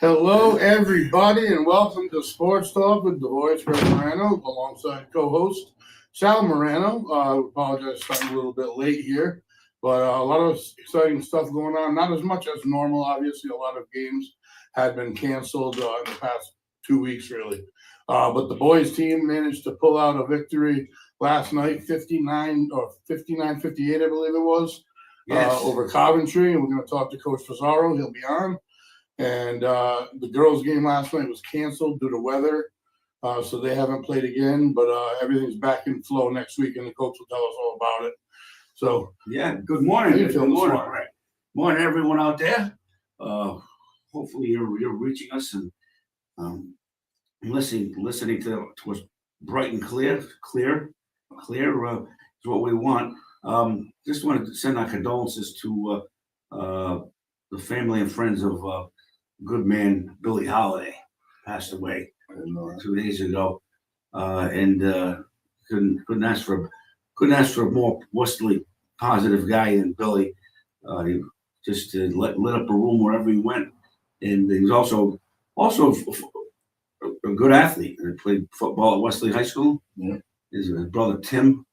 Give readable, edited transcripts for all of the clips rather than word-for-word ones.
Hello, everybody, and welcome to Sports Talk with the voice, Greg Morano, alongside co-host Sal Morano. I apologize for starting a little bit late here, but a lot of exciting stuff going on. Not as much as normal, obviously. A lot of games had been canceled in the past 2 weeks, really. But the boys team managed to pull out a victory last night, 59 or 59-58, I believe it was, over Coventry. And we're going to talk to Coach Pizarro. He'll be on. And the girls' game last night was canceled due to weather, so they haven't played again. But everything's back in flow next week, and the coach will tell us all about it. So, good morning. Good morning. Morning, everyone out there. Hopefully, you're reaching us and listening to us bright and clear. Clear is what we want. Just wanted to send our condolences to the family and friends of good man Billy Holiday. Passed away 2 days ago, and couldn't ask for a more Westerly positive guy than Billy. He just lit up a room wherever he went, and he was also a good athlete. He played football at Westerly High School. Yeah. His brother Tim.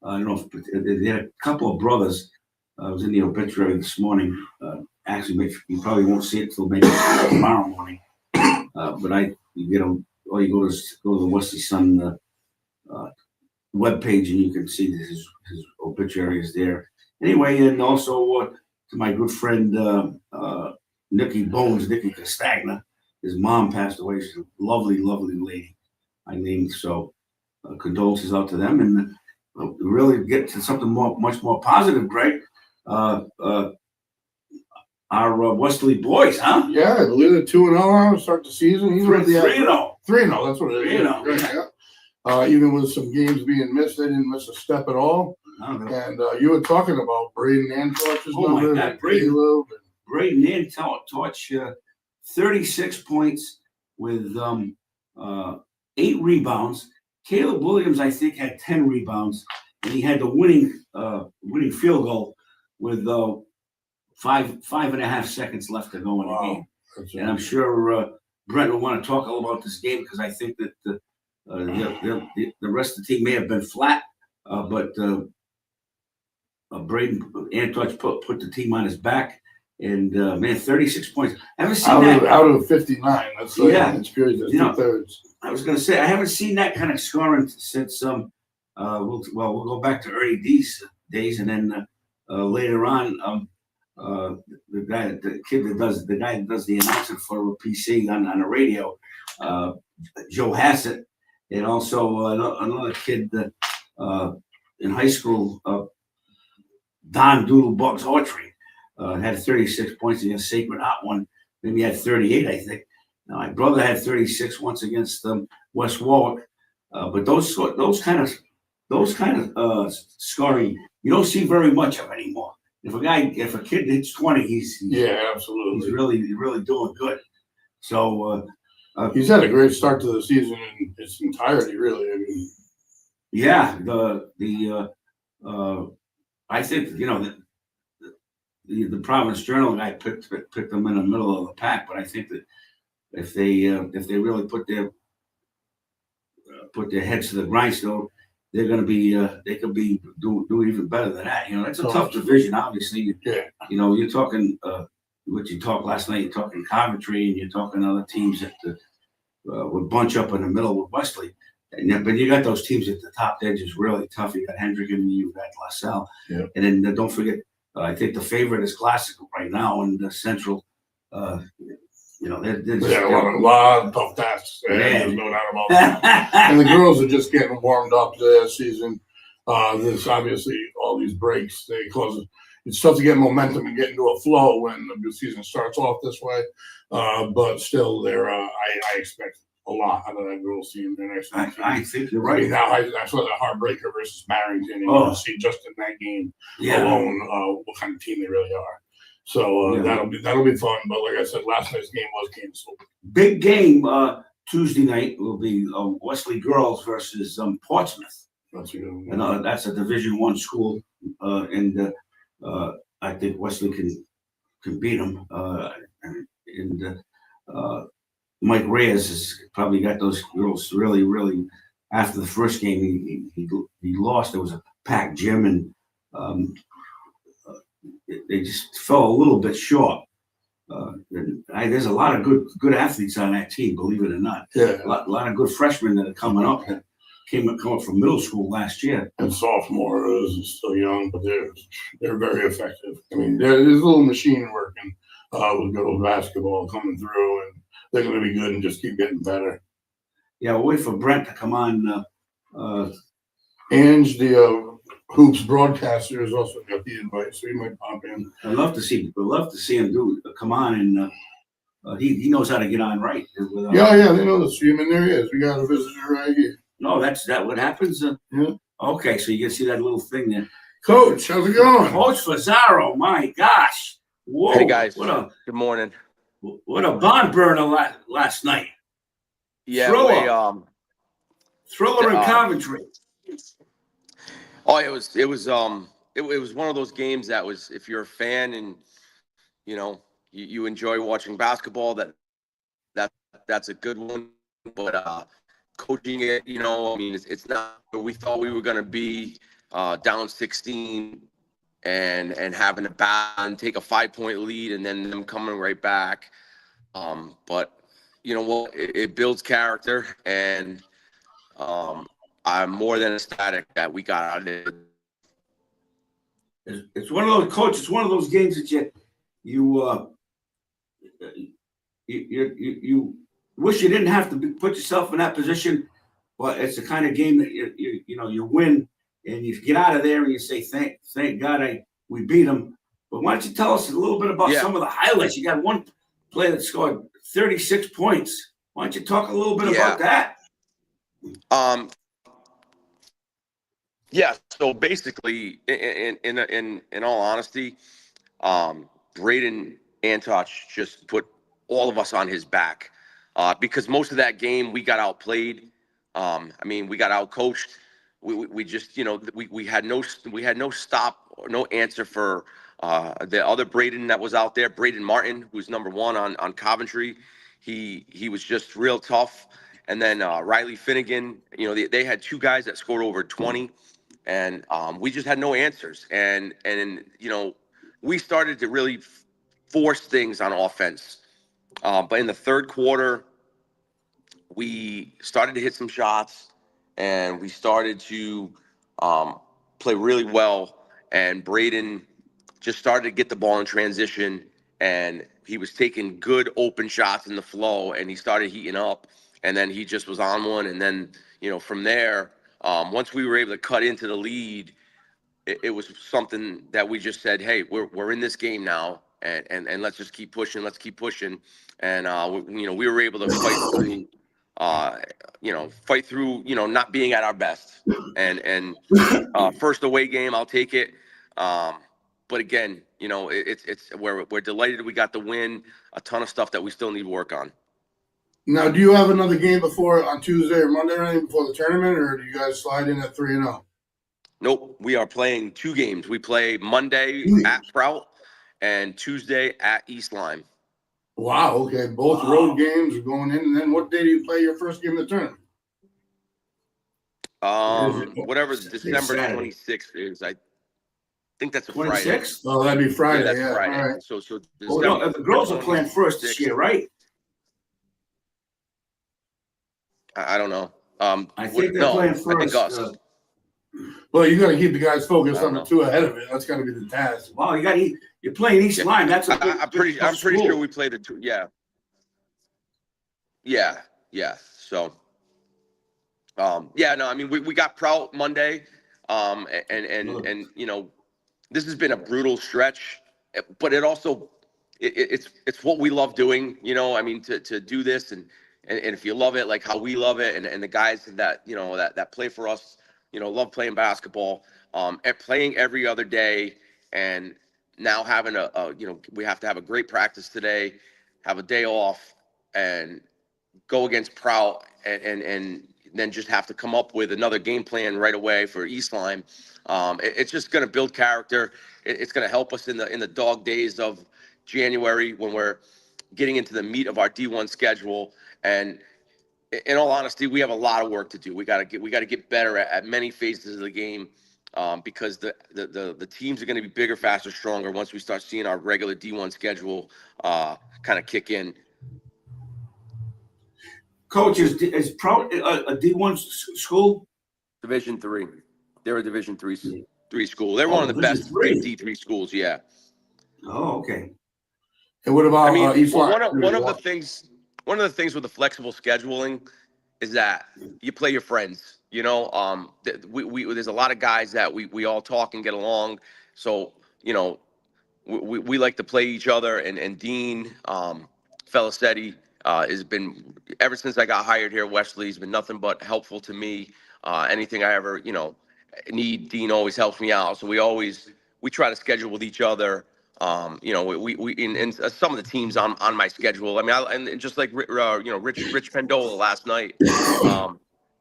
I don't know if they had a couple of brothers. I was in the obituary this morning. Actually, you probably won't see it till maybe tomorrow morning. But you go to the Wesley Sun webpage and you can see his obituary is there. Anyway, and also to my good friend Nikki Castagna. His mom passed away. She's a lovely, lovely lady. So condolences out to them, and really get to something much more positive, Greg. Our Westerly boys, huh? Yeah, I believe they're 2-0 now to start the season. He's 3-0. 3-0, that's what it is. 3-0. Yeah. Even with some games being missed, they didn't miss a step at all. And you were talking about Braden Antorch's numbers. My God, Braden Antorch, 36 points with 8 rebounds. Caleb Williams, I think, had 10 rebounds, and he had the winning field goal with 5.5 seconds left to go in the game. And I'm sure Brent will want to talk all about this game because I think that the rest of the team may have been flat, but Braden Antorch put the team on his back, and 36 points. I haven't seen that out of 59. That's it's crazy. That's 2/3. I was going to say I haven't seen that kind of scoring since we'll go back to Ernie D's days, and then later on the guy that does the announcement for PC on the radio, Joe Hassett, and also another kid in high school, Don Doodle Bugs Autry, had 36 points against Sacred Heart one. Maybe he had 38, I think. Now, my brother had 36 once against West Warwick, but those kind of scoring you don't see very much of anymore. If a kid hits 20, he's absolutely. He's really doing good. So he's had a great start to the season in its entirety, really. I mean, I think the Providence Journal guy picked them in the middle of the pack, but I think that if they really put their heads to the grindstone, they're going to be they could be do even better than that. It's a tough division, obviously. Yeah. You're talking what you talked last night. You're talking Coventry, and you're talking other teams that would bunch up in the middle with Westerly. But you got those teams at the top. They're just really tough. You got Hendrick and you got LaSalle. Yeah. And then don't forget, I think the favorite is Classical right now in the Central. They're a lot of tough tasks. There's no doubt about that. And the girls are just getting warmed up this season. There's obviously all these breaks. It's tough to get momentum and get into a flow when the season starts off this way. But still, I expect a lot out of that girls team. I think you're right. Now I saw that heartbreaker versus Barrington, and you can see just in that game alone what kind of team they really are. So that'll be fun. But like I said, last night's game was canceled. Big game Tuesday night will be Westerly girls versus Portsmouth. That's a good one. And that's a Division I school, and I think Westerly can beat them. Mike Reyes has probably got those girls really, really. After the first game, he lost. There was a packed gym, and they just fell a little bit short. There's a lot of good athletes on that team, believe it or not. Yeah. A lot of good freshmen that are coming up that came up from middle school last year. And sophomores are still young, but they're very effective. I mean, there's a little machine working with girls basketball coming through, and they're going to be good and just keep getting better. Yeah, we'll wait for Brent to come on. Ange, the Hoops broadcaster, has also got the invite, so he might pop in. I'd love to see him come on, and he knows how to get on right. Yeah, they know the stream, and there he is. We got a visitor right here. No, that's what happens. Yeah. Okay, so you can see that little thing there. Coach, how's it going? Coach Fazzaro, my gosh. Whoa. Hey guys, good morning. What a barn burner last night. Yeah, Thriller in Coventry. Oh, it was one of those games that was, if you're a fan and you enjoy watching basketball, that's a good one. But coaching it, I mean, it's not where we thought we were going to be, down 16 and having to bat and take a 5-point lead and then them coming right back. But you know what? It builds character, and I'm more than ecstatic that we got out of it. It's one of those, Coach. It's one of those games that you wish you didn't have to put yourself in that position, but it's the kind of game that you win and you get out of there and you say thank God we beat them. But why don't you tell us a little bit about some of the highlights? You got one player that scored 36 points. Why don't you talk a little bit about that? Yeah. So basically, in all honesty, Braden Antoch just put all of us on his back, because most of that game we got outplayed. I mean, we got outcoached. We just, we had no stop or no answer for the other Braden that was out there, Braden Martin, who's number one on Coventry. He was just real tough. And then Riley Finnegan, they had two guys that scored over 20, and we just had no answers. And we started to really force things on offense. But in the third quarter, we started to hit some shots, and we started to play really well. And Braden just started to get the ball in transition, and he was taking good open shots in the flow, and he started heating up, and then he just was on one. And then, from there, once we were able to cut into the lead, it was something that we just said, hey, we're in this game now, and let's just keep pushing. Let's keep pushing. And, we were able to fight through, not being at our best. And first away game, I'll take it. But again, it's we're delighted we got the win. A ton of stuff that we still need to work on. Now, do you have another game on Tuesday or Monday or anything before the tournament, or do you guys slide in at 3-0? Nope, we are playing two games. We play Monday at Prout and Tuesday at East Lyme. Wow, okay. Both road games are going in. And then what day do you play your first game of the tournament? Whatever December 26th is. I think that's a 26th? Friday. Oh, that'd be Friday. Yeah, that's Friday. All right. So the girls are playing first this year, right? I don't know. I think they're playing first. I think us. Well, you got to keep the guys focused on the two ahead of it. That's got to be the task. Well, you're playing East Lyme. That's I'm pretty sure we played the two. Yeah. So, no, I mean, we got Prout Monday, and this has been a brutal stretch, but it also it's what we love doing. I mean, to do this and if you love it like how we love it, and the guys that that play for us, love playing basketball, and playing every other day, and now having we have to have a great practice today, have a day off, and go against Prout, and then just have to come up with another game plan right away for East Lyme. It's just going to build character. It's going to help us in the dog days of January when we're getting into the meat of our D1 schedule. And in all honesty, we have a lot of work to do. We got to get better at many phases of the game, because the teams are going to be bigger, faster, stronger once we start seeing our regular D1 schedule kind of kick in. Coach, is Pro a D1 school? Division three. They're a Division three school. They're one of the Division best three. D3 schools. Yeah. Oh, okay. And what about I mean, East Line? one of the things with the flexible scheduling is that you play your friends. You know, there's a lot of guys that we all talk and get along. So, you know, we like to play each other. And Dean Felicetti has been, ever since I got hired here at Westerly, he's been nothing but helpful to me. Anything I ever, need, Dean always helps me out. So we try to schedule with each other. We in some of the teams on my schedule. I mean, and just like Rich Pendola last night.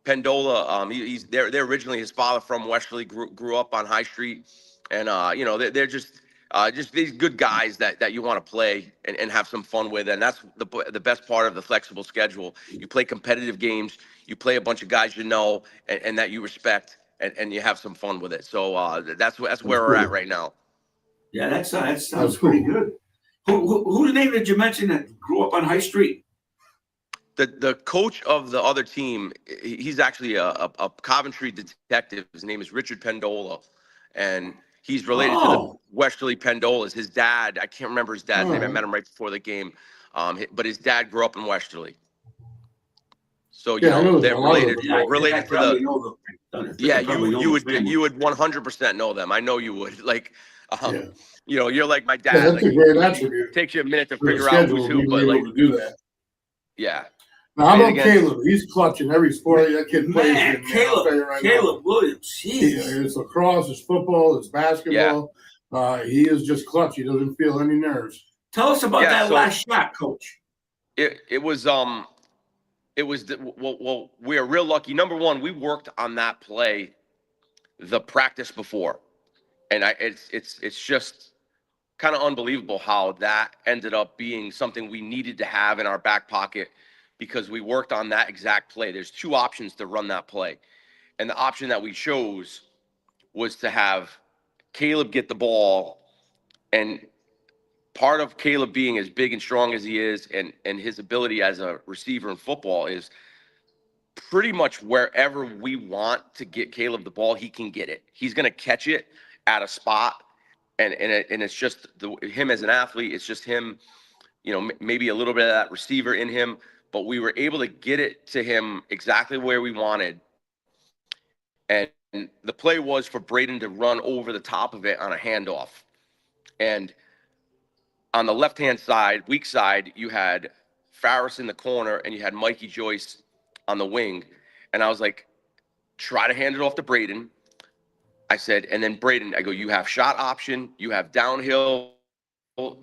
Pendola, they're originally, his father from Westerly, grew up on High Street, and they're just these good guys that you want to play and have some fun with. And that's the best part of the flexible schedule. You play competitive games, you play a bunch of guys and that you respect, and you have some fun with it. So that's where we're at right now. Yeah, that sounds pretty good. Whose name did you mention that grew up on High Street? The coach of the other team, he's actually a Coventry detective. His name is Richard Pendola, and he's related to the Westerly Pendolas. His dad, I can't remember his dad's name. I met him right before the game, but his dad grew up in Westerly. So they're related. Related to the. Yeah, you would 100% know them. I know you would. Like, you're like my dad. Yeah, that's a great attribute. Takes you a minute to figure out who's who, but like to do that. Yeah. Now, how about Caleb? He's clutching every sport that kid plays. Man, Caleb Williams. It's lacrosse, it's football, it's basketball. Yeah. He is just clutch. He doesn't feel any nerves. Tell us about that last shot, Coach. It was we are real lucky. Number one, we worked on that play the practice before, and it's just kind of unbelievable how that ended up being something we needed to have in our back pocket, because we worked on that exact play. There's two options to run that play, and the option that we chose was to have Caleb get the ball. And part of Caleb being as big and strong as he is, and his ability as a receiver in football, is pretty much wherever we want to get Caleb the ball, he can get it. He's going to catch it at a spot, and it's just him as an athlete. It's just him, maybe a little bit of that receiver in him, but we were able to get it to him exactly where we wanted. And the play was for Braden to run over the top of it on a handoff. And on the left-hand side, weak side, you had Farris in the corner and you had Mikey Joyce on the wing. And I was like, try to hand it off to Braden. I said, and then Braden, I go, you have shot option, you have downhill,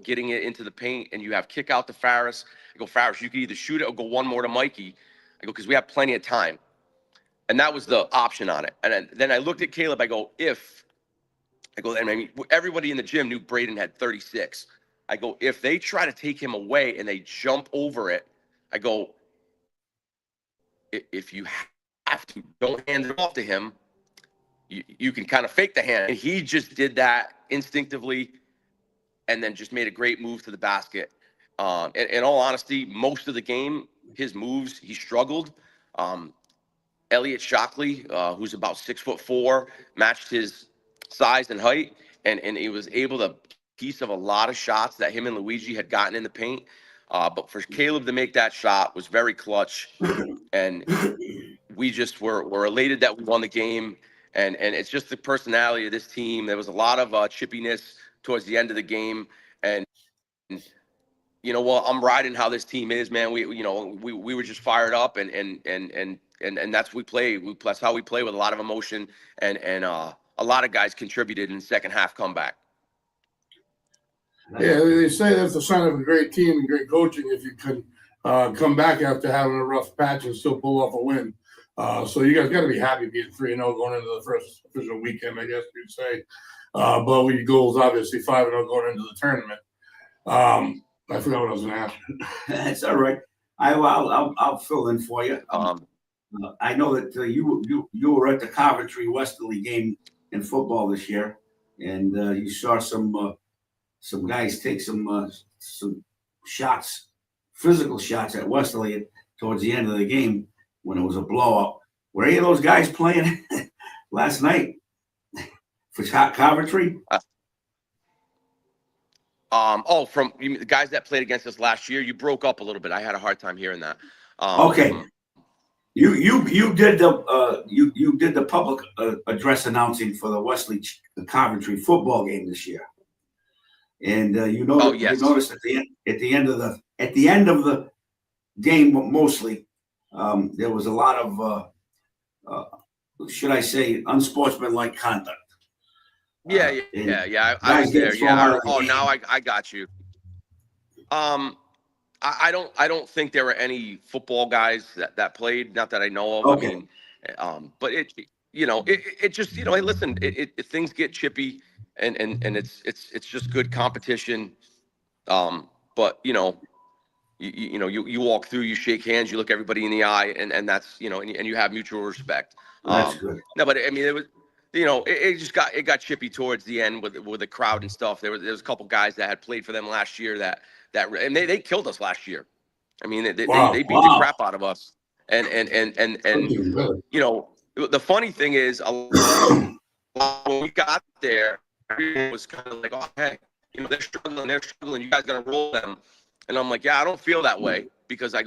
getting it into the paint, and you have kick out to Farris. I go, Farris, you can either shoot it or go one more to Mikey. I go, because we have plenty of time. And that was the option on it. And then I looked at Caleb. I go, I mean, everybody in the gym knew Braden had 36. I go, if they try to take him away and they jump over it, I go, if you have to, don't hand it off to him. You can kind of fake the hand. And he just did that instinctively, and then just made a great move to the basket. In all honesty, most of the game, his moves, he struggled. Elliot Shockley, who's about 6'4", matched his size and height, and he was able to piece of a lot of shots that him and Luigi had gotten in the paint. But for Caleb to make that shot was very clutch, and we just were elated that we won the game. And it's just the personality of this team. There was a lot of chippiness towards the end of the game, and you know what? I'm riding how this team is, man. We were just fired up, and that's we play. That's how we play, with a lot of emotion, and a lot of guys contributed in the second half comeback. Yeah, they say that's the sign of a great team and great coaching if you can come back after having a rough patch and still pull off a win. So you guys got to be happy being 3-0 going into the first official weekend, I guess you'd say. But with your goals, obviously 5-0 going into the tournament. I forgot what I was going to ask. It's all right. I'll fill in for you. I know that you were at the Coventry Westerly game in football this year, and you saw some guys take some shots, physical shots at Westerly towards the end of the game when it was a blowout. Were any of those guys playing last night for Coventry? From you mean the guys that played against us last year. You broke up a little bit. I had a hard time hearing that. Okay. You did the public address announcing for the Wesley Coventry football game this year, and you noticed at the end of the game mostly there was a lot of should I say unsportsmanlike conduct. Yeah. I was there. Yeah. Now I got you. I don't think there were any football guys that played, not that I know of. Okay. I mean, but it just, hey, listen, things get chippy and it's just good competition. But you walk through, you shake hands, you look everybody in the eye, and that's, and you have mutual respect. That's good. No, but I mean, it was, it got chippy towards the end with the crowd and stuff. There was a couple guys that had played for them last year and they killed us last year. I mean, they beat the crap out of us. And the funny thing is, when we got there, everyone was kind of like, oh, hey, they're struggling. You guys got to roll them. And I'm like, yeah, I don't feel that way, because I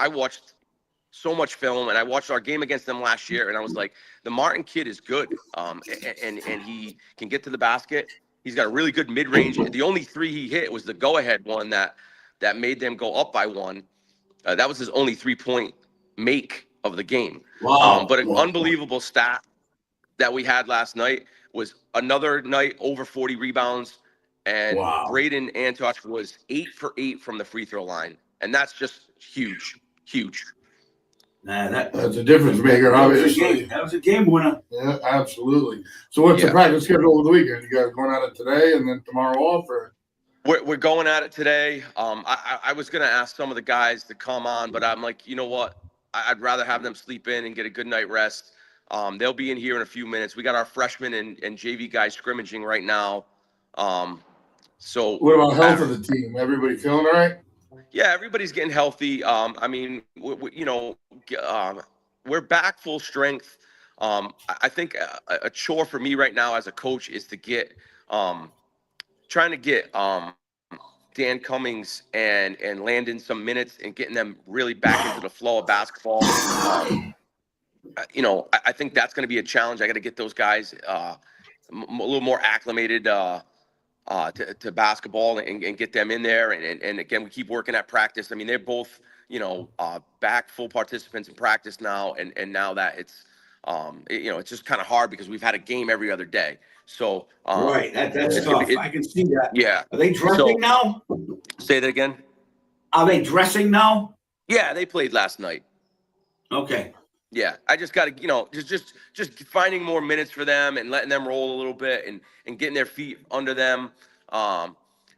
watched so much film, and I watched our game against them last year, and I was like, the Martin kid is good, and he can get to the basket. He's got a really good mid-range. The only three he hit was the go-ahead one that made them go up by one. That was his only 3-point make of the game. Wow. But an unbelievable stat that we had last night was another night over 40 rebounds, and Braden Antoch was 8 for 8 from the free throw line, and that's just huge. That's a difference maker, obviously. That was a game winner. Yeah, absolutely. So what's the practice schedule over the weekend? You guys going at it today and then tomorrow off, or? We're going at it today. I was going to ask some of the guys to come on, but I'm like, you know what? I'd rather have them sleep in and get a good night rest. They'll be in here in a few minutes. We got our freshmen and JV guys scrimmaging right now. So what about health of the team? Everybody feeling all right? Yeah, everybody's getting healthy. I mean, we're back full strength. I think a chore for me right now as a coach is to trying to get Dan Cummings and Landon some minutes and getting them really back into the flow of basketball. I think that's going to be a challenge. I got to get those guys a little more acclimated to basketball and get them in there. And again, we keep working at practice. I mean, they're both, back full participants in practice now. And now that it's just kind of hard because we've had a game every other day. So, right. That's tough. I can see that. Yeah. Are they dressing now? Say that again. Are they dressing now? Yeah, they played last night. Okay. Yeah, I just got to, just finding more minutes for them and letting them roll a little bit and getting their feet under them.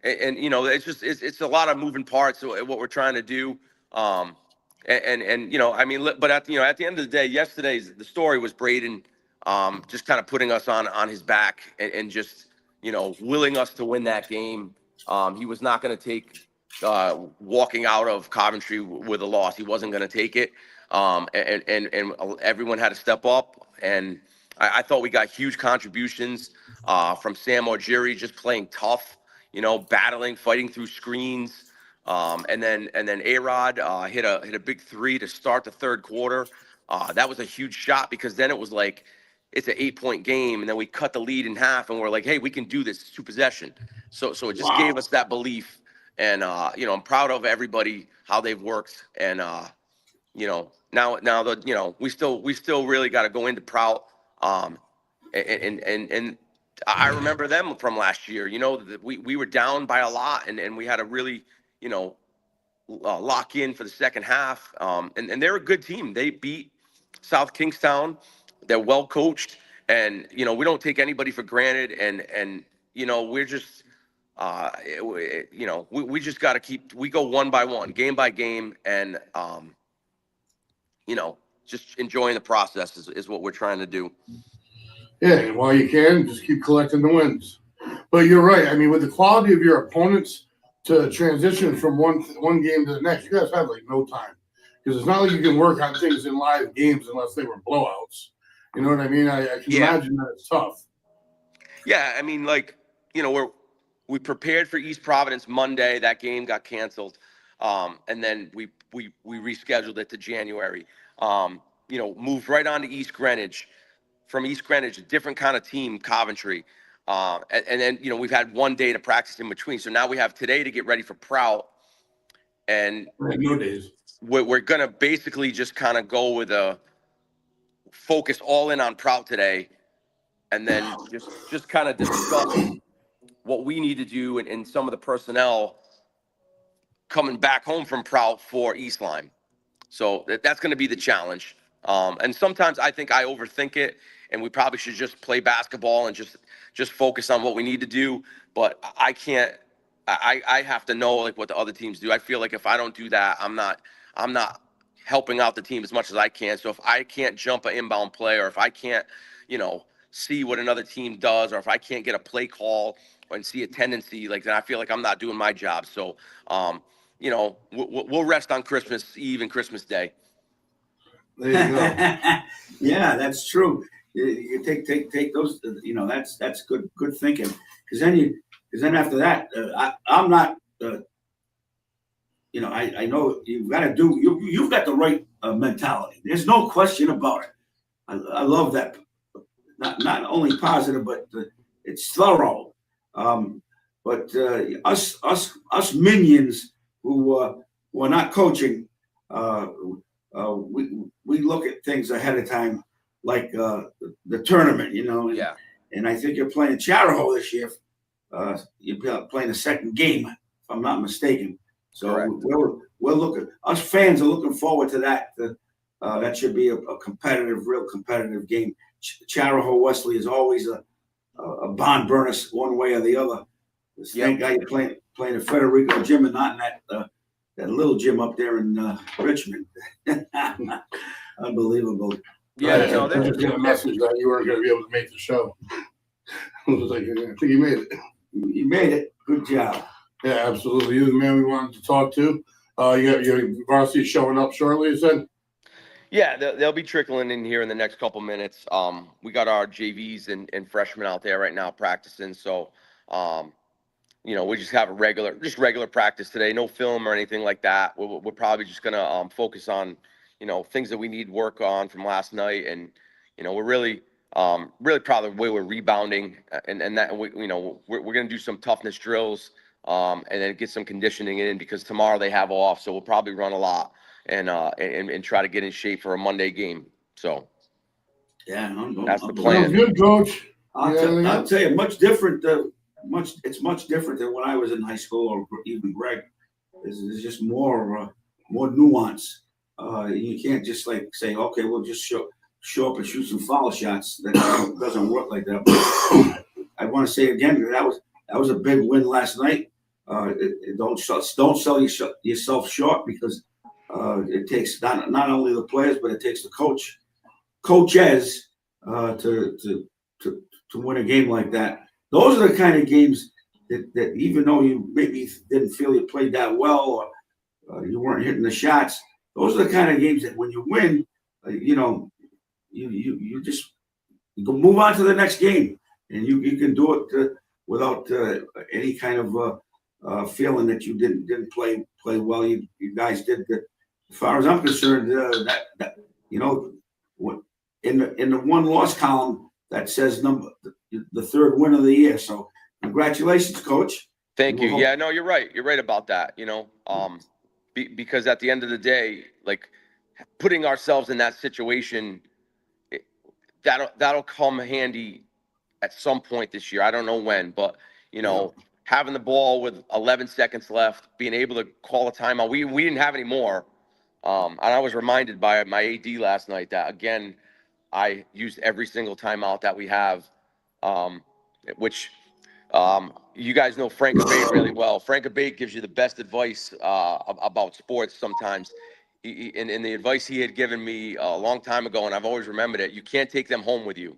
It's a lot of moving parts of what we're trying to do. But at the end of the day, the story was Braden, just kind of putting us on his back and just, willing us to win that game. He was not going to take walking out of Coventry with a loss. He wasn't going to take it. And everyone had to step up, and I thought we got huge contributions from Sam Orgiri, just playing tough, battling, fighting through screens, and then A-Rod hit a big three to start the third quarter. That was a huge shot because then it was like it's an 8-point game, and then we cut the lead in half, and we're like, hey, we can do this. It's 2 possession. So it just gave us that belief, and I'm proud of everybody how they've worked, and now that we still really got to go into Prout, and I remember them from last year. That we were down by a lot, and we had to really lock in for the second half. And they're a good team. They beat South Kingstown. They're well coached, and we don't take anybody for granted. And we're just we just got to we go one by one, game by game, and just enjoying the process is what we're trying to do. Yeah, and while you can, just keep collecting the wins. But you're right. I mean, with the quality of your opponents to transition from one game to the next, you guys have like no time because it's not like you can work on things in live games unless they were blowouts. You know what I mean? I can imagine that it's tough. Yeah, I mean, we prepared for East Providence Monday. That game got canceled, and then we rescheduled it to January. Moved right on to East Greenwich. From East Greenwich, a different kind of team, Coventry. And then, we've had one day to practice in between. So now we have today to get ready for Prout. And No days. We're going to basically just kind of go with a focus all in on Prout today. And then just kind of discuss what we need to do and some of the personnel coming back home from Prout for East Lyme. So that's going to be the challenge. And sometimes I think I overthink it, and we probably should just play basketball and just focus on what we need to do. But I can't. I have to know like what the other teams do. I feel like if I don't do that, I'm not helping out the team as much as I can. So if I can't jump an inbound play, or if I can't, see what another team does, or if I can't get a play call and see a tendency, like then I feel like I'm not doing my job. So, we'll rest on Christmas Eve and Christmas Day. There you go. Yeah, that's true. You take those. That's good thinking. Because then after that, I'm not. I know you've got to do. You've got the right mentality. There's no question about it. I love that. Not only positive, but it's thorough. But us minions who are not coaching, we look at things ahead of time, like the tournament, Yeah. And I think you're playing Charahoe this year. You're playing the second game, if I'm not mistaken. So Correct. we're looking. Us fans are looking forward to that. That should be a real competitive game. Charahoe Westerly is always a barn burner one way or the other. Thank God you're playing at Federico Gym and not in that little gym up there in Richmond. Unbelievable. Yeah, I just got a message that you weren't going to be able to make the show. I was like, I think you made it. You made it. Good job. Yeah, absolutely. You're the man we wanted to talk to. You got your varsity showing up shortly, you said? Yeah, they'll be trickling in here in the next couple minutes. We got our JVs and freshmen out there right now practicing. So, we just have a regular practice today. No film or anything like that. We're probably just gonna focus on, things that we need work on from last night, and we're really proud of the way we're rebounding, and that we're gonna do some toughness drills, and then get some conditioning in because tomorrow they have off, so we'll probably run a lot and try to get in shape for a Monday game. So yeah, that's the plan. Sounds good, Coach. I'll tell you, it's much different than when I was in high school or even Greg. There's just more nuance. You can't just like say, okay, we'll just show up and shoot some foul shots. That doesn't work like that. But I want to say again, that was a big win last night. Don't sell yourself short because it takes not only the players, but it takes the coaches to win a game like that. Those are the kind of games that even though you maybe didn't feel you played that well or you weren't hitting the shots, those are the kind of games that when you win, you just go move on to the next game, and you can do it without any kind of feeling that you didn't play well. You guys did. As far as I'm concerned, that in the one loss column that says the third win of the year. So congratulations, Coach. Thank you. Yeah, no, you're right. You're right about that. Because at the end of the day, like putting ourselves in that situation, that'll come handy at some point this year. I don't know when, but having the ball with 11 seconds left, being able to call a timeout. We didn't have any more. And I was reminded by my AD last night that again, I used every single timeout that we have, which You guys know Frank Abate really well. Frank Abate gives you the best advice about sports sometimes. And the advice he had given me a long time ago, and I've always remembered it, you can't take them home with you.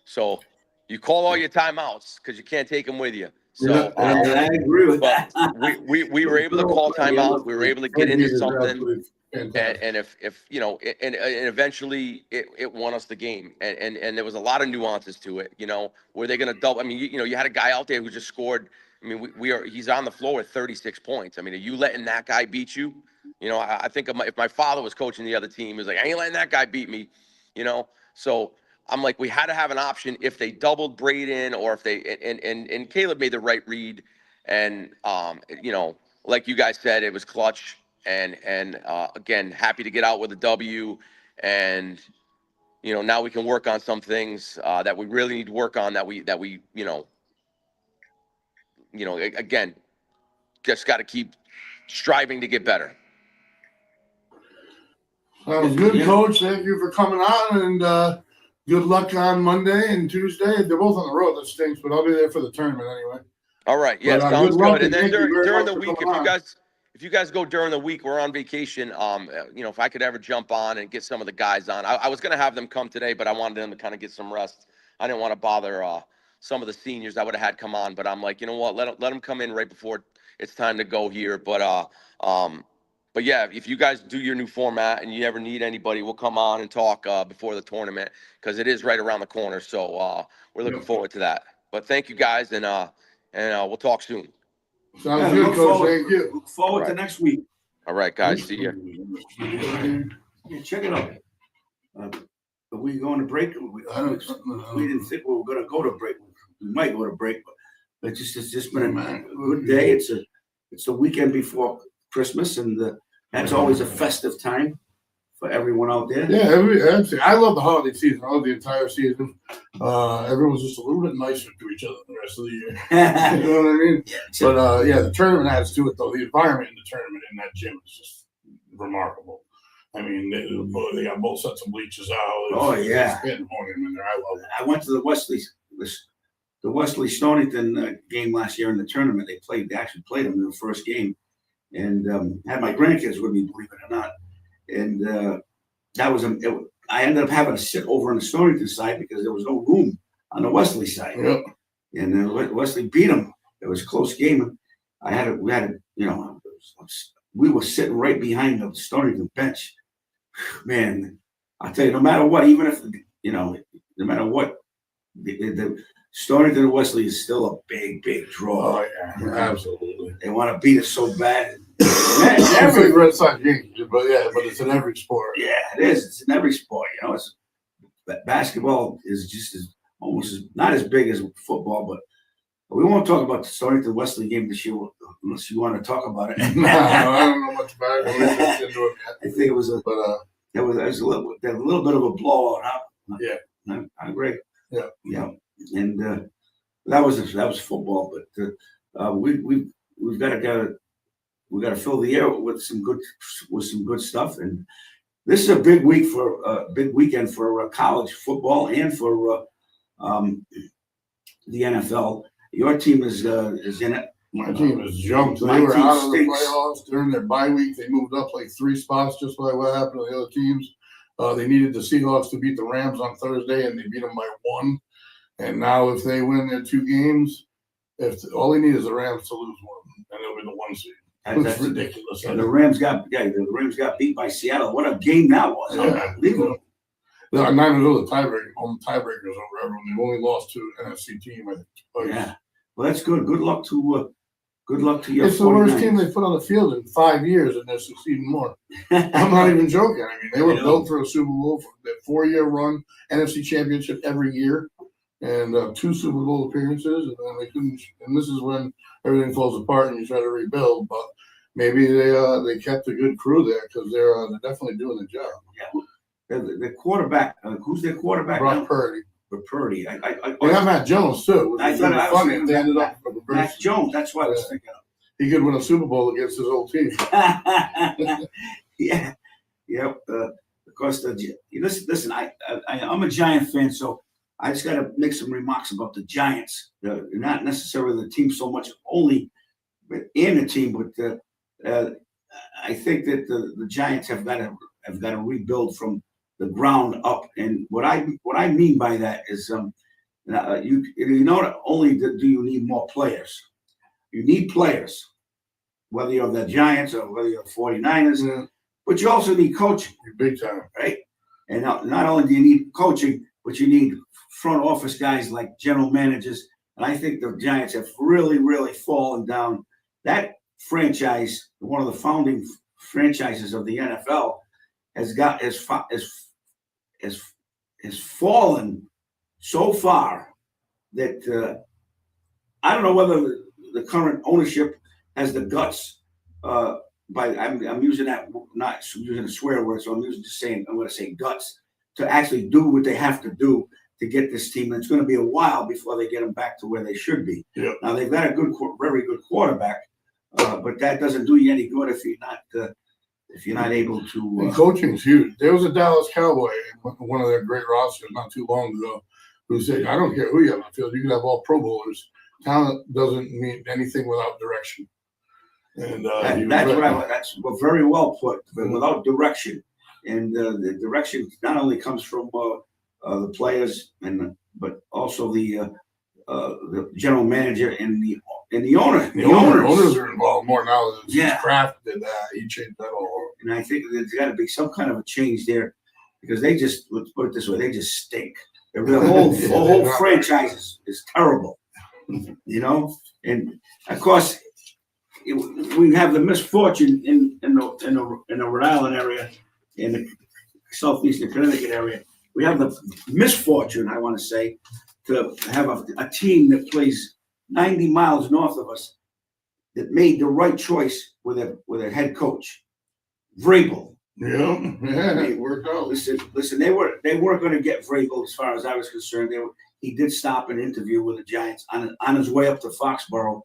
So you call all your timeouts because you can't take them with you. So I agree with but that. we were able to call timeout. We were able to get into something. And if you know, and eventually it won us the game, and there was a lot of nuances to it. You know, were they going to double? I mean, you know, you had a guy out there who just scored. I mean, he's on the floor with 36 points. I mean, are you letting that guy beat you? You know, I think if my father was coaching the other team, he was like, I ain't letting that guy beat me. You know, so I'm like, we had to have an option if they doubled Braden or if they and Caleb made the right read, and you know, like you guys said, it was clutch. And again, happy to get out with a W, and you know now we can work on some things that we really need to work on that we again just got to keep striving to get better. Sounds good, Coach. Thank you for coming on, and good luck on Monday and Tuesday. They're both on the road. That stinks, but I'll be there for the tournament anyway. All right, yeah, But, sounds good luck, good. And then thank you very during much the for week, coming on. if you guys go during the week, we're on vacation. You know, if I could ever jump on and get some of the guys on, I was going to have them come today, but I wanted them to kind of get some rest. I didn't want to bother some of the seniors I would have had come on, but I'm like, you know what, let them come in right before it's time to go here. But yeah, if you guys do your new format and you ever need anybody, we'll come on and talk before the tournament because it is right around the corner. So we're looking forward to that. But thank you guys, and we'll talk soon. Sounds good, Coach. Thank you. Look forward to next week. All right, guys. See you. Yeah, check it out. Are we going to break? We didn't think we were going to go to break. We might go to break, but it's just been a good day. It's the weekend before Christmas, and that's always a festive time for everyone out there. Yeah, I love the holiday season. I love the entire season. Everyone's just a little bit nicer to each other the rest of the year. You know what I mean? But yeah, the tournament adds to it, though. The environment in the tournament in that gym is just remarkable. I mean, they got both sets of bleachers out. It's getting morning in there. I love it. I went to the Westerly Stonington game last year in the tournament. They actually played them in the first game, and had my grandkids with me, believe it or not. And I ended up having to sit over on the Stonington side because there was no room on the Westerly side. Yep. And Westerly beat them. It was a close game. We were sitting right behind the Stonington bench. Man, I'll tell you, no matter what, even if, no matter what, the Stonington and Westerly is still a big, big draw. Oh, yeah, absolutely. They want to beat us so bad. Every Red Sox Yankees, but it's in every sport. Yeah, it is. It's in every sport. Basketball is almost not as big as football, but we won't talk about the Stonington Westerly game this year unless you want to talk about it. No, I don't know much about it. I think it was a little bit of a blowout. Huh? Yeah, I agree. Yeah. And that was football, but we've got to fill the air with some good stuff. And this is a big weekend for college football and for the NFL. Your team is in it. My team has jumped. They were out of the playoffs during their bye week. They moved up like 3 spots, just like what happened to the other teams. They needed the Seahawks to beat the Rams on Thursday, and they beat them by 1. And now, if they win their 2 games, all they need is the Rams to lose one, and they'll be the 1 seed. That's ridiculous. And the Rams got beat by Seattle. What a game that was! Unbelievable. The 9-0, the tiebreakers over everyone. They've only lost to an NFC team, I think. Yeah. Well, that's good. Good luck to your. It's the worst team they put on the field in 5 years, and they're succeeding more. I'm not even joking. I mean, they were built for a Super Bowl, for that 4-year run, NFC Championship every year, and 2 Super Bowl appearances, and then they couldn't. And this is when everything falls apart and you try to rebuild. But maybe they kept a good crew there because they're definitely doing the job. Yeah. The quarterback. Who's their quarterback? Brock Purdy. Purdy. They have Matt Jones too. I thought it was funny if they ended up with Matt Jones. That's what I was thinking of. He could win a Super Bowl against his old team. Yeah. Yep. Of course, listen. I'm a Giant fan, so I just got to make some remarks about the Giants. Not necessarily the team so much, only in the team, but I think that the Giants have got to rebuild from the ground up. And what I mean by that is, you not only do you need more players, you need players, whether you're the Giants or whether you're the 49ers, but you also need coaching. Big time. Right? And not only do you need coaching, but you need front office guys like general managers. And I think the Giants have really, really fallen down. That franchise, one of the founding franchises of the NFL, has fallen so far that I don't know whether the current ownership has the guts. I'm using that, not using a swear word, so I'm going to say guts, to actually do what they have to do to get this team. And it's going to be a while before they get them back to where they should be. Yeah. Now they've got a very good quarterback, but that doesn't do you any good if you're not able to. And coaching's huge. There was a Dallas Cowboy, one of their great rosters not too long ago, who said, "I don't care who you have on the field. You can have all Pro Bowlers. Talent doesn't mean anything without direction." And that's very well put. Without direction, and the direction not only comes from the players but also the general manager and the owner. The owners are involved more now. Kraft did that. He changed that all. And I think there's got to be some kind of a change there, because let's put it this way, they just stink. The whole franchise is terrible, And of course, we have the misfortune in the Rhode Island area, in the southeastern Connecticut area. We have the misfortune, I want to say, to have a team that plays 90 miles north of us that made the right choice with a head coach, Vrabel. Yeah, it worked out. Listen, they weren't going to get Vrabel as far as I was concerned. He did stop an interview with the Giants on his way up to Foxborough,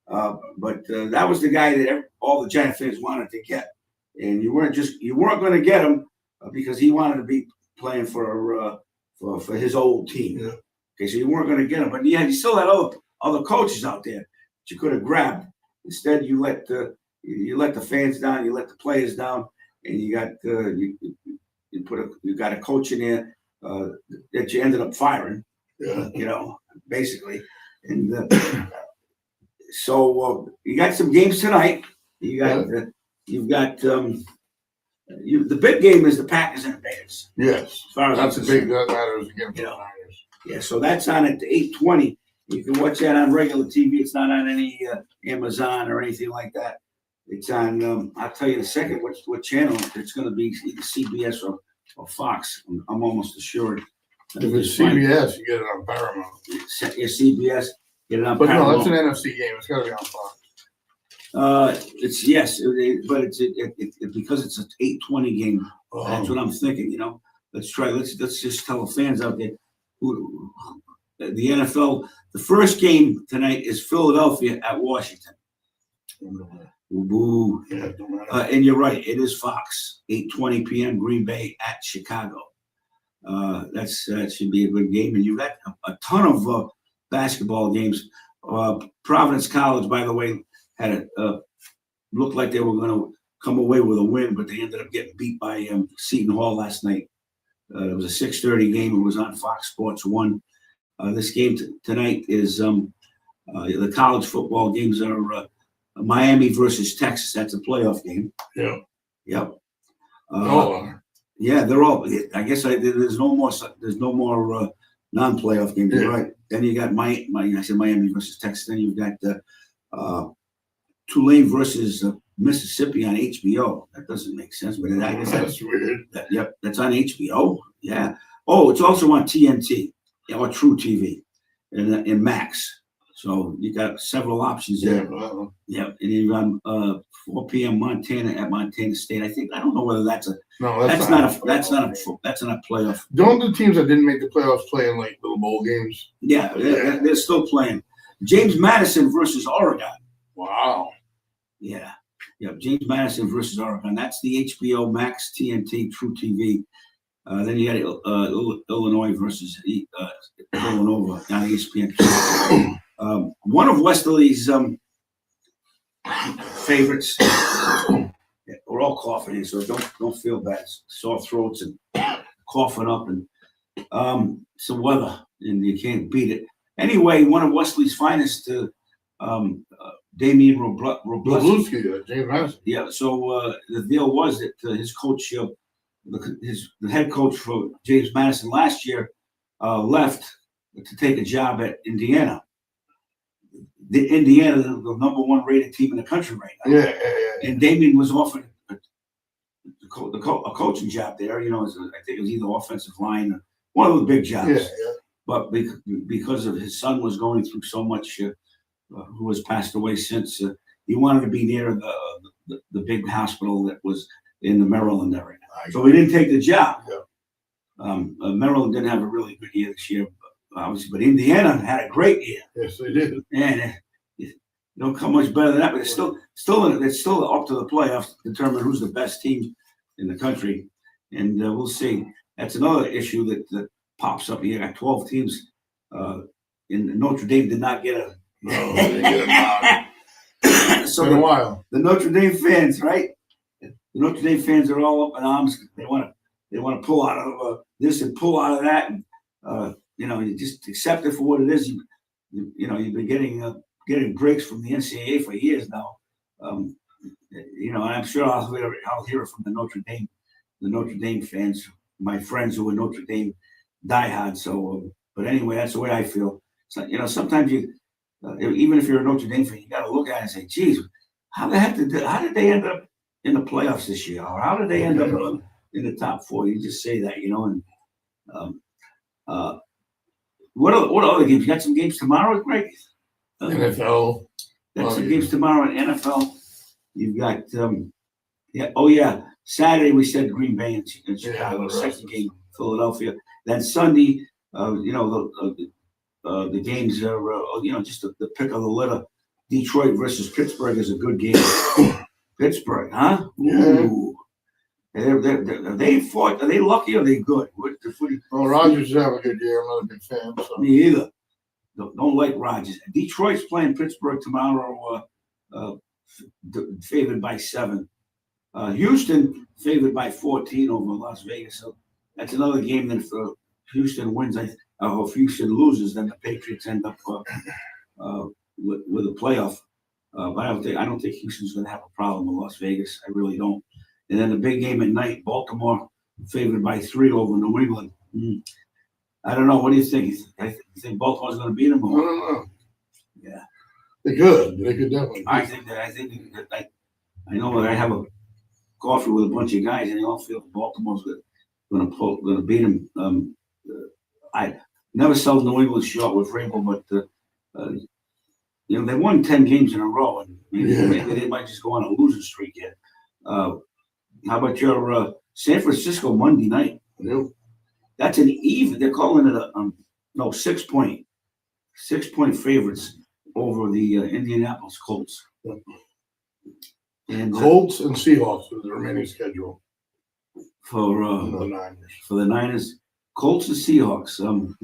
but that was the guy that all the Giant fans wanted to get, and you weren't going to get him because he wanted to be playing for his old team. Yeah. Okay, so you weren't going to get him, but yeah, you still had other coaches out there that you could have grabbed. Instead, you let the fans down, you let the players down, and you got a coach in there that you ended up firing. Yeah. Basically, and so you got some games tonight. The big game is the Packers and the Bears. Yes, as far as that's a big that matters against the Niners. Yeah, so that's on at 8:20. You can watch that on regular TV. It's not on any Amazon or anything like that. It's on. I'll tell you in a second what channel it's going to be. Either CBS or Fox. I'm almost assured. If it's CBS, you get it on Paramount. Yeah, CBS, get it on But Paramount. no, that's an NFC game. It's got to be on Fox. But it's because it's an 8:20 game. That's what I'm thinking. Let's just tell the fans out there the NFL. The first game tonight is Philadelphia at Washington. Boo. Yeah, and you're right. It is Fox. 8:20 p.m. Green Bay at Chicago. That should be a good game. And you've got a ton of basketball games. Providence College, by the way, had looked like they were going to come away with a win, but they ended up getting beat by Seton Hall last night. It was a 6:30 game. It was on Fox Sports 1. This game tonight is the college football games are Miami versus Texas. That's a playoff game. Yeah. Yep. Yeah, they're all. I guess there's no more non-playoff games. Yeah. Right. Then you got I said Miami versus Texas. Then you've got Tulane versus Mississippi on HBO. That doesn't make sense, but I guess that's weird. Yep, that's on HBO. Yeah. Oh, it's also on TNT or True TV and Max. So you got several options there. Yeah. Yeah, and you're on 4 p.m. Montana at Montana State. I don't know whether that's not a playoff. Don't the teams that didn't make the playoffs play in like little bowl games? Yeah, they're still playing. James Madison versus Oregon. Wow. Yeah. James Madison versus Oregon. That's the HBO Max TNT True TV. Then you got Illinois versus Villanova on ESPN. One of Westerly's favorites. We're all coughing here, so don't feel bad. Sore throats and coughing up and some weather, and you can't beat it. Anyway, one of Westerly's finest, Damian Robleski, James Madison. Yeah. So the deal was that his coach, the head coach for James Madison last year, left to take a job at Indiana. The Indiana, the number one rated team in the country right now. Yeah. And Damian was offered a coaching job there. You know, I think it was either offensive line or one of the big jobs. Yeah. But because of his son was going through so much, who has passed away since, he wanted to be near the big hospital that was in the Maryland area. So he didn't take the job. Yeah. Maryland didn't have a really good year this year, obviously, but Indiana had a great year. Yes, they did. And don't come much better than that, but it's still up to the playoffs to determine who's the best team in the country, and we'll see. That's another issue that pops up here. Got 12 teams. In Notre Dame did not get a. No, they didn't get a nod. So in a while. The Notre Dame fans, right? The Notre Dame fans are all up in arms. They want to pull out of this and pull out of that, and you just accept it for what it is. You've been getting breaks from the NCAA for years now. And I'm sure I'll hear it from the Notre Dame fans, my friends who are Notre Dame diehards. So, but anyway, that's the way I feel. So, sometimes even if you're a Notre Dame fan, you got to look at it and say, "Geez, how did they end up in the playoffs this year? Or how did they end up in the top four?" You just say that, And what other games? You got some games tomorrow, Greg? NFL. Got some games tomorrow in NFL. You've got Saturday we said Green Bay in Chicago. Second game Philadelphia. Then Sunday, the games are just the pick of the litter. Detroit versus Pittsburgh is a good game. Pittsburgh, huh? Ooh. Are they lucky or are they good? Well, Rodgers have a good year. I'm not a big fan. So. Me either. Don't like Rodgers. Detroit's playing Pittsburgh tomorrow, favored by 7. Houston favored by 14 over Las Vegas. So that's another game that if Houston wins, or if Houston loses, then the Patriots end up with a playoff. But I don't think Houston's going to have a problem with Las Vegas. I really don't. And then the big game at night, Baltimore favored by 3 over New England. I don't know. What do you think? You think Baltimore's going to beat them? I don't know. Yeah, they could. They could definitely. I think that I know that I have a coffee with a bunch of guys, and they all feel Baltimore's going to beat them. I never sell New England short with Vrabel, but they won 10 games in a row, and maybe they might just go on a losing streak yet. How about your San Francisco Monday night? Yep. That's an even. They're calling it a 6 point favorites over the Indianapolis Colts. Yep. And Colts and Seahawks is the remaining schedule for the Niners. For the Niners, Colts and Seahawks. The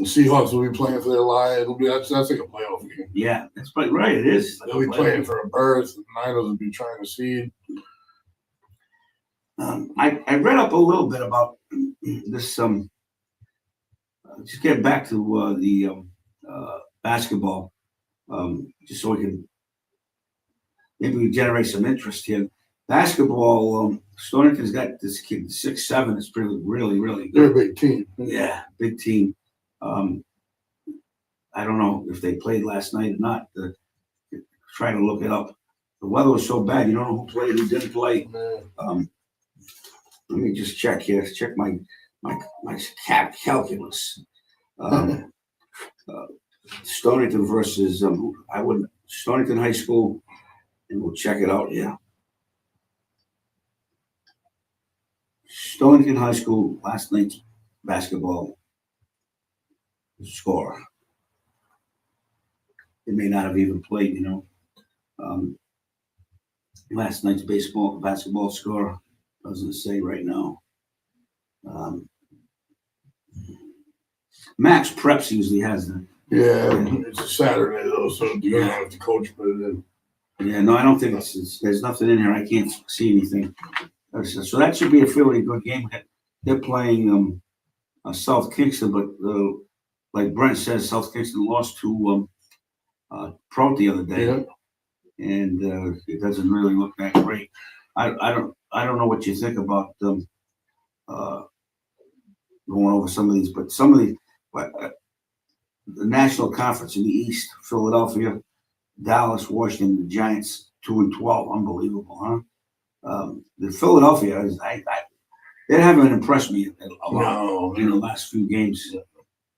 Seahawks will be playing for their life. That's like a playoff game. Yeah, that's right. It is. They'll be playing for a berth. The Niners will be trying to seed. I read up a little bit about this. Just get back to the basketball, just so we can maybe generate some interest here. Basketball, Stonington's got this kid 6'7". It's really good. They're a big team. Yeah, big team. I don't know if they played last night or not. Try to look it up. The weather was so bad, you don't know who played, who didn't play. Let me just check here. Check my calculus. Stonington versus Stonington High School, and we'll check it out. Yeah, Stonington High School last night's basketball score. They may not have even played. Last night's basketball score. Doesn't say right now. Max Preps usually has them. Yeah, it's a Saturday though, so you don't have to coach put it in. Yeah, no, I don't think there's nothing in here. I can't see anything. So that should be a fairly good game. They're playing South Kingston, but like Brent says, South Kingston lost to Pro the other day, Yeah. and it doesn't really look that great. I don't know what you think about them going over some of these, but some of these, the National Conference in the East, Philadelphia, Dallas, Washington, the Giants, 2-12, unbelievable, huh? The Philadelphia is, they haven't impressed me a lot in the last few games. You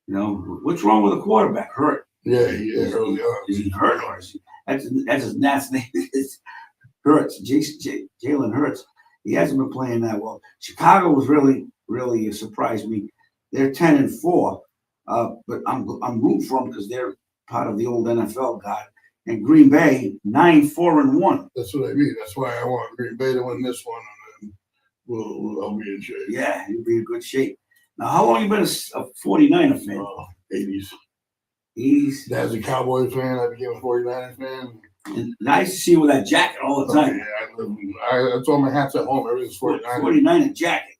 know, what's wrong with the quarterback? Hurt? Yeah, early on. Is he hurt or is he? That's his last name. It's Hurts. Jalen Hurts. He hasn't been playing that well. Chicago was really surprised me. They're 10-4, but I'm rooting for them because they're part of the old NFL god. And Green Bay 9-4-1. That's what I mean. That's why I want Green Bay to win this one, and then I'll be in shape. Yeah, you'll be in good shape. Now, how long you been a 49er fan? 80s. 80s. As a Cowboy fan, I became a 49er fan. And I used to see you with that jacket all the time. Yeah, that's all my hats at home. Everything's 49er. 49er jacket.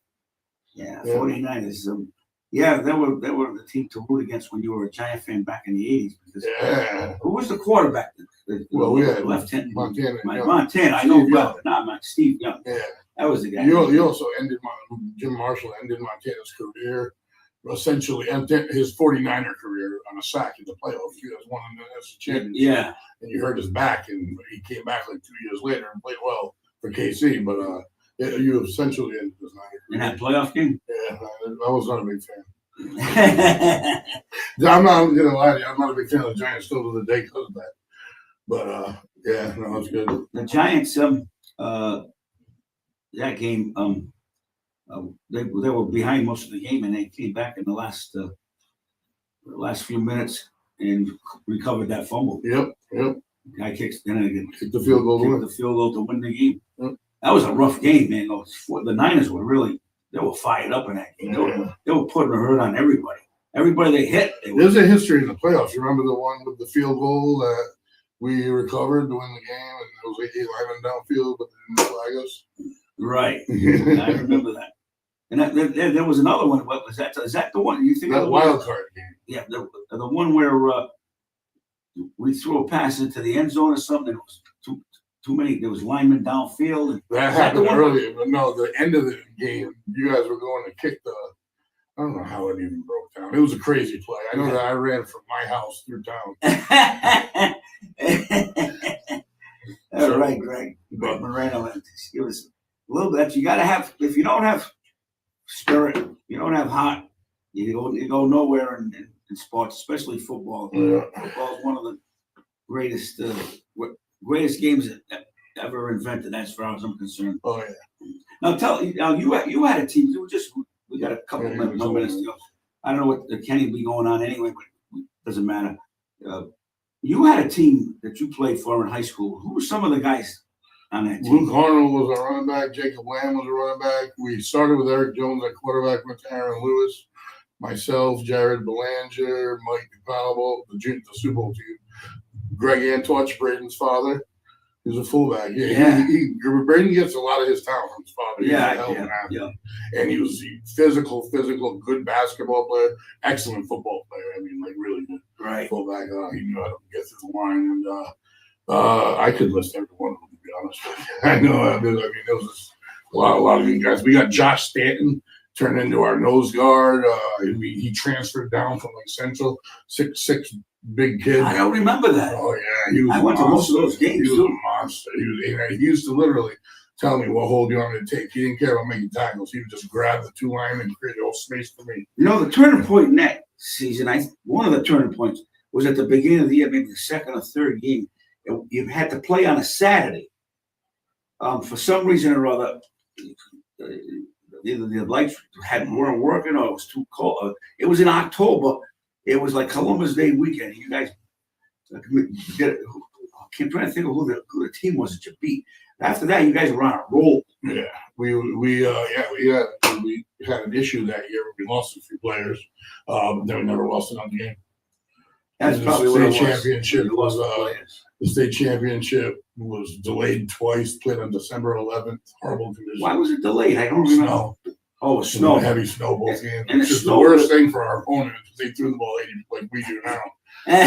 Yeah, 49ers. Yeah, they were the team to root against when you were a Giant fan back in the 80s. Because who was the quarterback? Well, we had left-handed Montana. Montana, I know about Steve Young. Yeah. That was the guy. You also ended Jim Marshall ended Montana's career, essentially ended his 49er career on a sack in the playoffs. He was one of the championship. Yeah. And you hurt his back, and he came back like 2 years later and played well for KC. But you essentially ended his Niner career. In that playoff game? Yeah, I was not a big fan. I'm not gonna lie to you. I'm not a big fan of the Giants still to the day because of that. But yeah, no, it's good. The Giants, that game, they were behind most of the game, and they came back in the last few minutes and recovered that fumble. Yep. Guy kicked the field goal to win the game. Yep. That was a rough game, man. The Niners were fired up in that game. They were putting a hurt on everybody. Everybody they hit. There's a history in the playoffs. Remember the one with the field goal that we recovered to win the game, and it was 88 linemen downfield, but they didn't flag us? Right. I remember that. And there was another one. What was that? Is that the one you think? That wild card game. Yeah, the one where we threw a pass into the end zone or something. It was too many. There was linemen downfield. That happened earlier, but no, the end of the game, you guys were going to kick the. I don't know how it even broke down. It was a crazy play. I know that I ran from my house through town. All right, Greg. Greg Moreno, give us a little bit. You got to have. If you don't have spirit, you don't have heart, you go nowhere in sports, especially football. Yeah. Football is one of the greatest games ever invented, as far as I'm concerned. Oh yeah. Now you had a team. We got a couple more minutes to go. I don't know what Kenny will be going on anyway, but it doesn't matter. You had a team that you played for in high school. Who were some of the guys on that team? Luke Arnold was a running back. Jacob Lamb was a running back. We started with Eric Jones at quarterback, went to Aaron Lewis, myself, Jared Belanger, Mike DePalvo, the Super Bowl team. Greg Antoch, Braden's father. He was a fullback. Braden gets a lot of his talent from his father. Yeah. And he was physical, good basketball player, excellent football player. I mean, like really good. Right. Fullback. He knew how to get through the line, and I could list every one of them, to be honest with you. I know. I mean, there was just a lot of good guys. We got Josh Stanton turned into our nose guard. He transferred down from like Central, 6'6", big kid. I don't remember that. Oh yeah, I went to most of those games. He was a monster. He used to literally tell me what hold you want me to take. He didn't care about making tackles. He would just grab the two linemen and create a whole space for me. You know, the turning point in that season, one of the turning points was at the beginning of the year, maybe the second or third game. You had to play on a Saturday. For some reason or other, either the lights weren't working or it was too cold. It was in October. It was like Columbus Day weekend. You guys, I'm trying to think of who the team was that you beat. After that, you guys were on a roll. Yeah, we had an issue that year. We lost a few players. Then we never lost another game. That's The probably what it state was. championship You lost was the players. the state championship was delayed twice. Played on December 11th. Horrible conditions. Why was it delayed? I don't remember. Snow. Oh, snow. Heavy snow both games. And It's the just the snow worst was- thing for our opponent because they threw the ball 80 like we do now.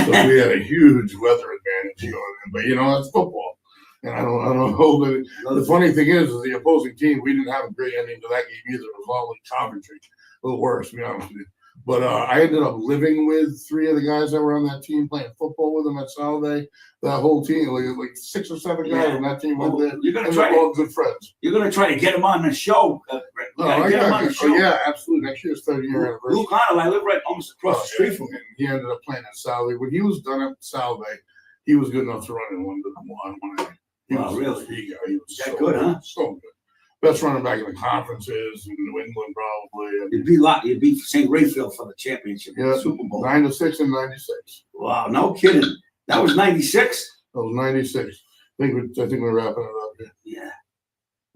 So we had a huge weather advantage going in. But that's football. And I don't know that. The funny thing is the opposing team, we didn't have a great ending to that game either. It was all like Coventry, a little worse, to be honest with you. But I ended up living with 3 of the guys that were on that team, playing football with them at Salve. That whole team, like 6 or 7 guys on that team went there. You're gonna And try they're all good friends. You're gonna try to get him on the show. Get him on the show. Yeah, absolutely. Next year's 30-year anniversary. Luke Arnold, I live right almost across the street from him. And he ended up playing at Salve. When he was done at Salve, he was good enough to run in one A. He Wow, was really? He was That so good, huh? So good. Best running back in the conferences in New England, probably. And You beat St. Rayfield for the championship, Yeah. Super Bowl. 9-6 and 96. Wow, no kidding. That was 96? That was 96. I think we're wrapping it up here. Yeah.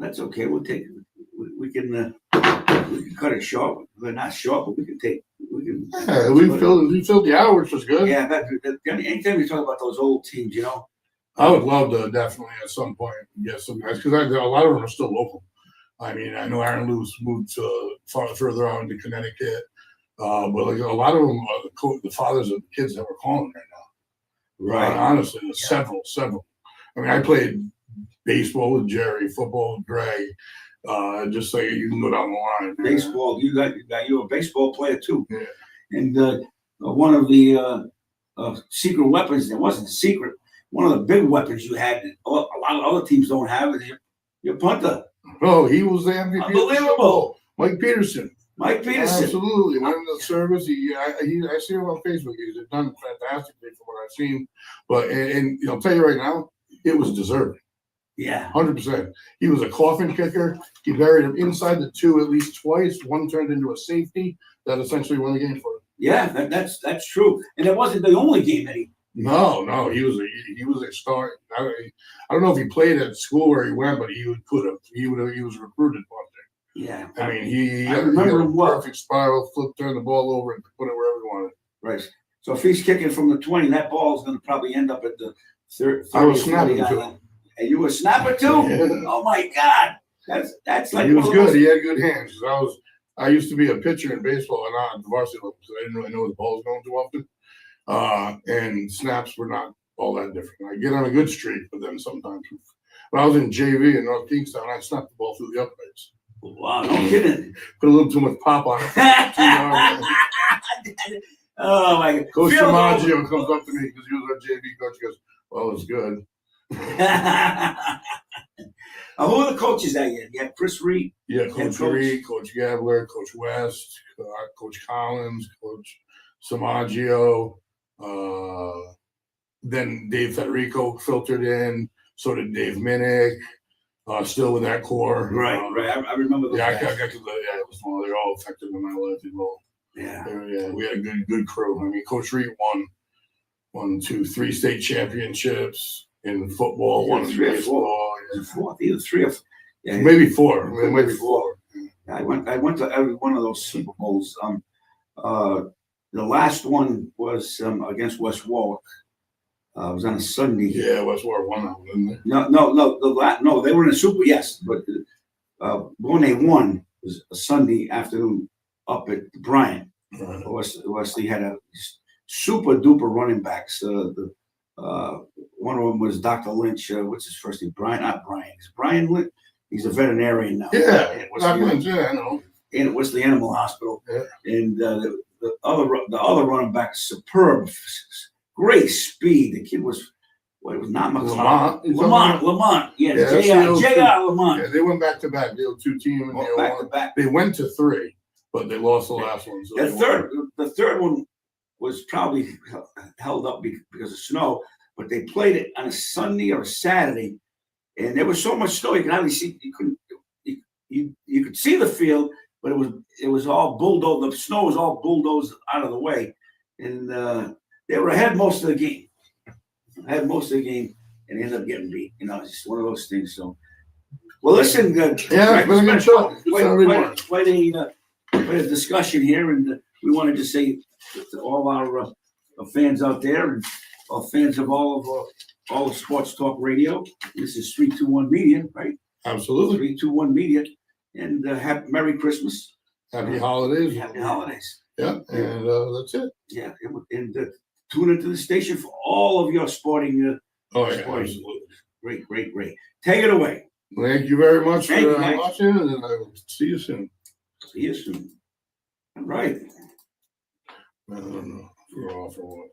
That's okay. We'll take we can cut it short. We're not short, but we can. Yeah, we filled the hour, which was good. Yeah, anytime we talk about those old teams, I would love to definitely at some point get some guys because a lot of them are still local. I mean, I know Aaron Lewis moved further out into Connecticut, but like a lot of them are the fathers of the kids that we're calling right now. Right. Honestly, there's several. I mean, I played baseball with Jerry, football with Greg. Just so you can go down the line. Man. Baseball, you're a baseball player too. Yeah. And one of the secret weapons, it wasn't secret, one of the big weapons you had, a lot of other teams don't have, is your punter. Oh, he was the MVP. Unbelievable. Mike Peterson. Mike Peterson. Absolutely. Went in the service. I see him on Facebook. He's done fantastically from what I've seen. But and I'll tell you right now, it was deserving. Yeah. 100%. He was a coffin kicker. He buried him inside the 2 at least twice. One turned into a safety that essentially won the game for him. Yeah, that's true. And it wasn't the only game that he. No, he was a star. I don't know if he played at school where he went, but he was recruited punter. Yeah. I mean, I remember he him well. perfect spiral, turn the ball over, and put it wherever he wanted. Right. So if he's kicking from the 20, that ball is going to probably end up at the 30. I was snapping too. And you were a snapper too? Yeah. Oh my God. That's like He was one of good. those- He had good hands. I used to be a pitcher in baseball and not at the varsity level because I didn't really know where the ball was going too often. And snaps were not all that different. I get on a good streak with them sometimes. When I was in JV in North Kingstown, I snapped the ball through the uprights. Wow, no kidding. Put a little too much pop on it. Oh my God. Coach Feel DiMaggio comes up to me because he was our JV coach. He goes, "Well, it's good." Who are the coaches that year? You had Chris Reed. Yeah, Head Coach coach. Reed, Coach Gabler, Coach West, Coach Collins, Coach Samaggio. Then Dave Federico filtered in. So did Dave Minnick. Still with that core. Right. I remember those. Yeah, I guys. got to it was one. They're all effective in my life as well. Yeah. Yeah, we had a good crew. I mean, Coach Reed won 3 state championships in football, Yeah, one in 3 or 4. baseball. Fourth, either 3 or 4. Yeah, Maybe 4. Maybe 4. I went to every one of those Super Bowls. The last one was against West Warwick. It was on a Sunday. Yeah, West Warwick won that one, didn't they? No, they were in a Super. Yes, but when they won was a Sunday afternoon up at Bryant. Right. Westerly had a super duper running backs. One of them was Dr. Lynch. What's his first name? Not Brian. Is Brian Lynch? He's a veterinarian now. Yeah, What's Dr. the- Lynch, yeah, I know. And it was the animal hospital. Yeah. And the other running back, superb, great speed. The kid was not McCloud. Lamont. Yeah, Yeah, that's the old J.R. Lamont. Yeah, they went back to back. The 2 team and Well, back to back. They went to 3, but they lost the last one. So The third one was probably held up because of snow, but they played it on a Sunday or a Saturday, and there was so much snow you could hardly see. You could see the field, but it was all bulldozed. The snow was all bulldozed out of the way, and they were ahead most of the game. And they ended up getting beat. It's just one of those things. So Well, listen, Yeah, it's been a good show. Quite a discussion here, and we wanted to say to all our fans out there and fans of all of Sports Talk Radio. This is 321 Media, right? Absolutely. 321 Media, and happy Merry Christmas, Happy holidays. happy holidays. Yeah, and that's it. Yeah, and tune into the station for all of your sporting. Oh, yeah, sporting. absolutely. Great. Take it away. Thank you very much Thank for you. watching, and I will see you soon. See you soon. All right. I don't know if we're off or what.